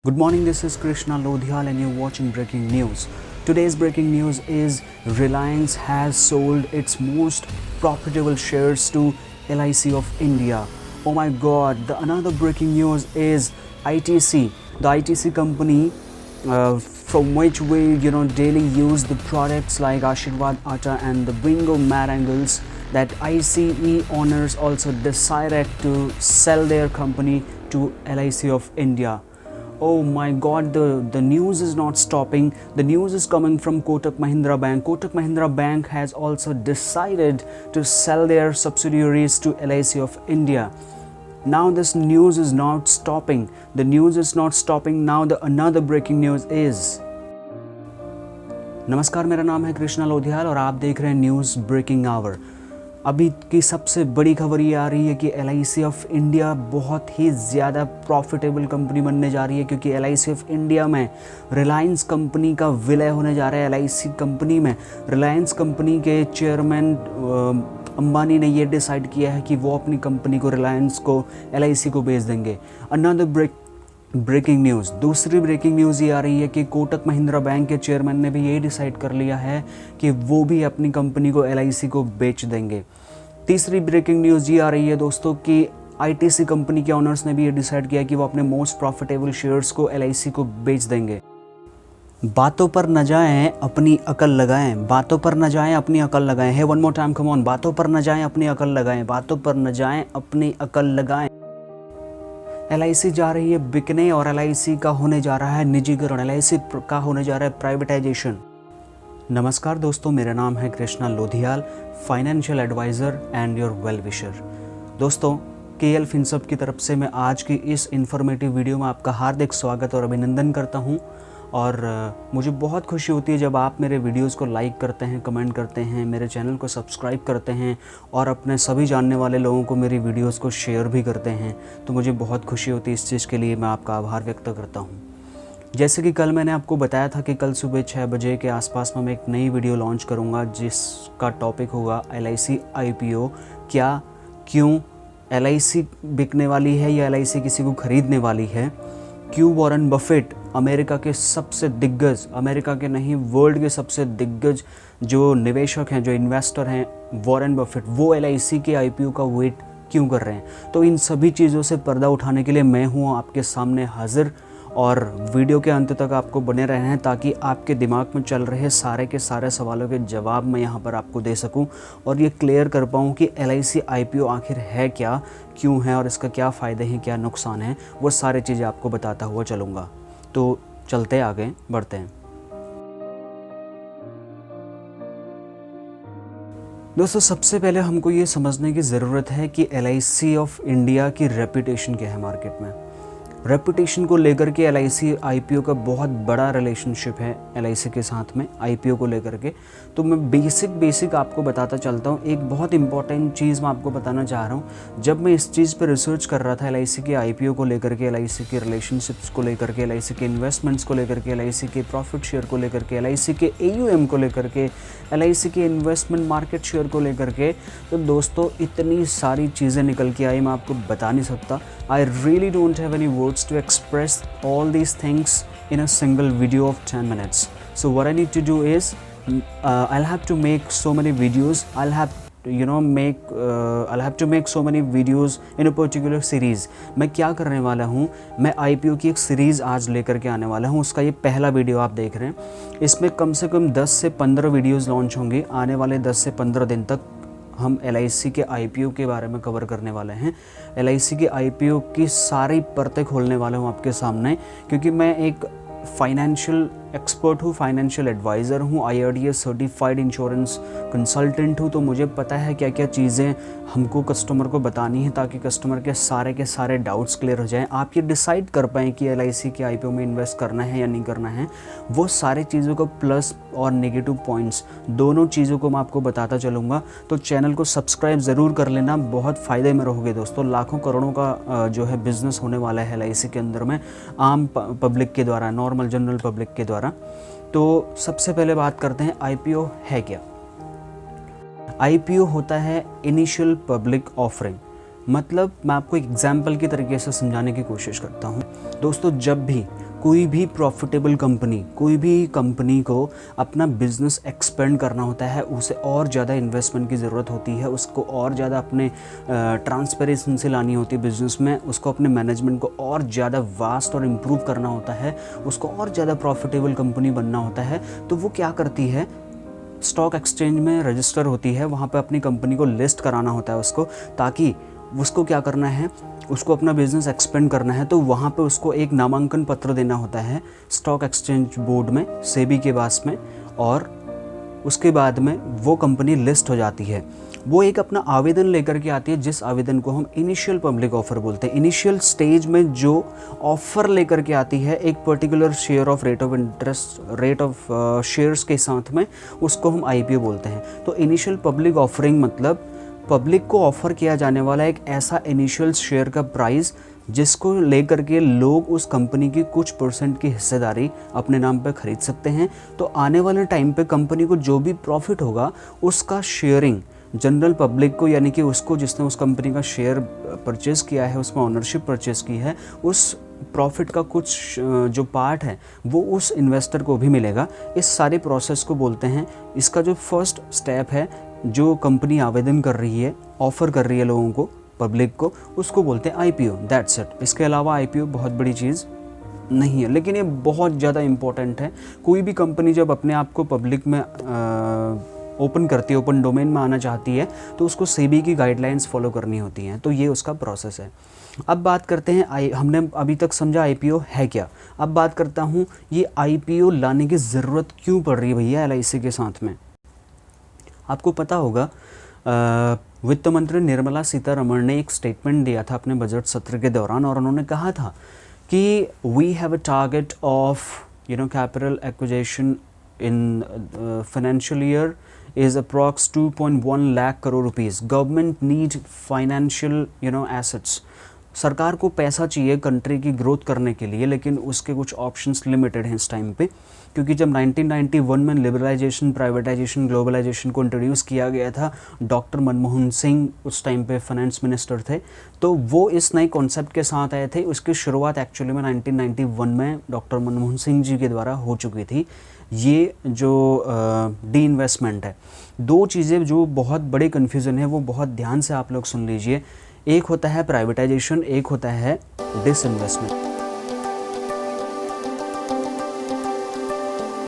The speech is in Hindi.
Good morning, this is Krishna Lodhial and you're watching Breaking News. Today's breaking news is Reliance has sold its most profitable shares to LIC of India. Oh my god, another breaking news is ITC, the ITC company from which we daily use the products like Ashirwad Atta and the Bingo Marangles, that ICE owners also decided to sell their company to LIC of India. Oh my god, the news is not stopping. The news is coming from Kotak Mahindra Bank. Kotak Mahindra Bank has also decided to sell their subsidiaries to LIC of India. Now this news is not stopping. The news is not stopping. Now another breaking news is. नमस्कार, मेरा नाम है कृष्णा लोधियाल और आप देख रहे हैं न्यूज़ ब्रेकिंग आवर। अभी की सबसे बड़ी खबर ये आ रही है कि LIC ऑफ इंडिया बहुत ही ज़्यादा प्रॉफिटेबल कंपनी बनने जा रही है, क्योंकि LIC ऑफ इंडिया में रिलायंस कंपनी का विलय होने जा रहा है। LIC कंपनी में रिलायंस कंपनी के चेयरमैन अंबानी ने ये डिसाइड किया है कि वो अपनी कंपनी को रिलायंस को LIC को बेच देंगे। अनदर ब्रेकिंग न्यूज़, दूसरी ब्रेकिंग न्यूज़ ये आ रही है कि कोटक महिंद्रा बैंक के चेयरमैन ने भी ये डिसाइड कर लिया है कि वो भी अपनी कंपनी को LIC को बेच देंगे। तीसरी ब्रेकिंग न्यूज़ ये आ रही है दोस्तों कि ITC कंपनी के ओनर्स ने भी ये डिसाइड किया कि वो अपने मोस्ट प्रॉफिटेबल शेयर्स को LIC को बेच देंगे। बातों पर न जाएं, अपनी अकल लगाएं। बातों पर न जाएं, अपनी अकल लगाएं। Hey one more time, come on. बातों पर न जाएं, अपनी अकल लगाएं। बातों पर न जाएं, अपनी अकल लगाएं। LIC जा रही है बिकने और LIC का होने जा रहा है निजीकरण। LIC का होने जा रहा है प्राइवेटाइजेशन। नमस्कार दोस्तों, मेरा नाम है Krishna Lodhiyal, financial adviser and your well wisher. दोस्तों, KL फिनसब की तरफ से मैं आज की इस इन्फॉर्मेटिव वीडियो में आपका हार्दिक स्वागत और अभिनंदन करता हूं। और मुझे बहुत खुशी होती है जब आप मेरे वीडियोस को लाइक करते हैं, कमेंट करते हैं, मेरे चैनल को सब्सक्राइब करते हैं और अपने सभी जानने वाले लोगों को मेरी वीडियोस को शेयर भी करते हैं। तो मुझे बहुत खुशी होती है, इस चीज़ के लिए मैं आपका आभार व्यक्त करता हूँ। जैसे कि कल मैंने आपको बताया था कि कल सुबह 6 बजे के आसपास में मैं एक नई वीडियो लॉन्च करूँगा जिसका टॉपिक होगा LIC IPO। क्या, क्यों LIC बिकने वाली है या LIC किसी को ख़रीदने वाली है? क्यों वॉरेन बफेट, अमेरिका के सबसे दिग्गज, अमेरिका के नहीं वर्ल्ड के सबसे दिग्गज जो निवेशक हैं, जो इन्वेस्टर हैं, वॉरेन बफेट, वो LIC के IPO का वेट क्यों कर रहे हैं? तो इन सभी चीज़ों से पर्दा उठाने के लिए मैं हूँ आपके सामने हाजिर, और वीडियो के अंत तक आपको बने रहना है ताकि आपके दिमाग में चल रहे सारे के सारे सवालों के जवाब मैं यहाँ पर आपको दे सकूँ और ये क्लियर कर पाऊँ कि LIC IPO आखिर है क्या, क्यों है और इसका क्या फ़ायदे हैं, क्या नुकसान है, वो सारी चीज़ें आपको बताता हुआ चलूँगा। तो चलते आगे बढ़ते हैं। दोस्तों, सबसे पहले हमको ये समझने की ज़रूरत है कि LIC ऑफ इंडिया की रेपुटेशन क्या है मार्केट में। रेपुटेशन को लेकर के LIC IPO का बहुत बड़ा रिलेशनशिप है LIC के साथ में IPO को लेकर के। तो मैं बेसिक आपको बताता चलता हूँ। एक बहुत इंपॉर्टेंट चीज़ मैं आपको बताना चाह रहा हूँ। जब मैं इस चीज़ पर रिसर्च कर रहा था LIC के IPO को लेकर के, LIC के रिलेशनशिप्स को लेकर के, LIC के इन्वेस्टमेंट्स को लेकर के, LIC के प्रॉफिट शेयर को लेकर के, LIC के AUM को लेकर के, LIC के इन्वेस्टमेंट मार्केट शेयर को लेकर के, तो दोस्तों इतनी सारी चीज़ें निकल के आई, मैं आपको बता नहीं सकता। I really don't have any words to express all these things in a single video of 10 minutes. So what I need to do is I'll have to make so many videos. I'll have to make so many videos in a particular series. मैं क्या करने वाला हूँ, मैं IPO की एक सीरीज़ आज लेकर के आने वाला हूँ। उसका ये पहला वीडियो आप देख रहे हैं। इसमें कम से कम 10 से 15 वीडियोज़ लॉन्च होंगे आने वाले 10 से 15 दिन तक। हम LIC के IPO के बारे में कवर करने वाले हैं। LIC के IPO की सारी परतें खोलने वाला हूँ आपके सामने, क्योंकि मैं एक फाइनेंशियल एक्सपर्ट हूँ, फाइनेंशियल एडवाइज़र हूँ, IRDA सर्टिफाइड इंश्योरेंस कंसल्टेंट हूँ। तो मुझे पता है क्या क्या चीज़ें हमको कस्टमर को बतानी है ताकि कस्टमर के सारे डाउट्स क्लियर हो जाएं। आप ये डिसाइड कर पाएँ कि LIC के IPO में इन्वेस्ट करना है या नहीं करना है। वो सारी चीज़ों को प्लस और नेगेटिव पॉइंट्स दोनों चीज़ों को मैं आपको बताता चलूँगा। तो चैनल को सब्सक्राइब ज़रूर कर लेना, बहुत फ़ायदे में रहोगे दोस्तों। लाखों करोड़ों का जो है बिज़नेस होने वाला है LIC के अंदर में, आम पब्लिक के द्वारा, नॉर्मल जनरल पब्लिक के द्वारा। तो सबसे पहले बात करते हैं IPO है क्या। IPO होता है इनिशियल पब्लिक ऑफरिंग। मतलब मैं आपको एक एग्जाम्पल की तरीके से समझाने की कोशिश करता हूँ। दोस्तों, जब भी कोई भी प्रॉफिटेबल कंपनी, कोई भी कंपनी को अपना बिजनेस एक्सपेंड करना होता है, उसे और ज़्यादा इन्वेस्टमेंट की ज़रूरत होती है, उसको और ज़्यादा अपने ट्रांसपेरेंसी लानी होती है बिज़नेस में, उसको अपने मैनेजमेंट को और ज़्यादा वास्ट और इम्प्रूव करना होता है, उसको और ज़्यादा प्रॉफिटेबल कंपनी बनना होता है। तो वो क्या करती है, स्टॉक एक्सचेंज में रजिस्टर होती है, वहाँ पे अपनी कंपनी को लिस्ट कराना होता है उसको, ताकि उसको क्या करना है, उसको अपना बिज़नेस एक्सपेंड करना है, तो वहाँ पे उसको एक नामांकन पत्र देना होता है स्टॉक एक्सचेंज बोर्ड में, सेबी के पास में, और उसके बाद में वो कंपनी लिस्ट हो जाती है। वो एक अपना आवेदन लेकर के आती है, जिस आवेदन को हम इनिशियल पब्लिक ऑफ़र बोलते हैं। इनिशियल स्टेज में जो ऑफ़र लेकर के आती है एक particular share of rate of interest, rate of shares के साथ में, उसको हम आईपीओ बोलते हैं। तो इनिशियल पब्लिक ऑफरिंग मतलब पब्लिक को ऑफ़र किया जाने वाला एक ऐसा इनिशियल शेयर का प्राइस जिसको लेकर के लोग उस कंपनी की कुछ परसेंट की हिस्सेदारी अपने नाम पे खरीद सकते हैं। तो आने वाले टाइम पे कंपनी को जो भी प्रॉफिट होगा उसका शेयरिंग जनरल पब्लिक को, यानी कि उसको जिसने उस कंपनी का शेयर परचेज़ किया है, उसमें ओनरशिप परचेज़ की है, उस प्रॉफिट का कुछ जो पार्ट है वो उस इन्वेस्टर को भी मिलेगा। इस सारे प्रोसेस को बोलते हैं, इसका जो फर्स्ट स्टेप है, जो कंपनी आवेदन कर रही है, ऑफ़र कर रही है लोगों को, पब्लिक को, उसको बोलते हैं आईपीओ। That's it. इसके अलावा आईपीओ बहुत बड़ी चीज़ नहीं है, लेकिन ये बहुत ज़्यादा इम्पोर्टेंट है। कोई भी कंपनी जब अपने आप को पब्लिक में ओपन करती है, ओपन डोमेन में आना चाहती है, तो उसको सेबी की गाइडलाइंस फॉलो करनी होती हैं। तो ये उसका प्रोसेस है। अब बात करते हैं, हमने अभी तक समझा आईपीओ है क्या। अब बात करता हूँ ये आईपीओ लाने की ज़रूरत क्यों पड़ रही है भैया एलआईसी के साथ में। आपको पता होगा वित्त मंत्री निर्मला सीतारमण ने एक स्टेटमेंट दिया था अपने बजट सत्र के दौरान, और उन्होंने कहा था कि we have a target of capital acquisition in financial year is approx 2.1 lakh crore rupees. Government need financial assets. सरकार को पैसा चाहिए कंट्री की ग्रोथ करने के लिए, लेकिन उसके कुछ ऑप्शंस लिमिटेड हैं इस टाइम पे, क्योंकि जब 1991 में लिबरलाइजेशन, प्राइवेटाइजेशन, ग्लोबलाइजेशन को इंट्रोड्यूस किया गया था, डॉक्टर मनमोहन सिंह उस टाइम पे फाइनेंस मिनिस्टर थे, तो वो इस नए कॉन्सेप्ट के साथ आए थे। उसकी शुरुआत एक्चुअली में 1991 में डॉक्टर मनमोहन सिंह जी के द्वारा हो चुकी थी। ये जो डी इन्वेस्टमेंट है, दो चीज़ें जो बहुत बड़े कन्फ्यूज़न है, वो बहुत ध्यान से आप लोग सुन लीजिए। एक होता है प्राइवेटाइजेशन, एक होता है डिसइन्वेस्टमेंट।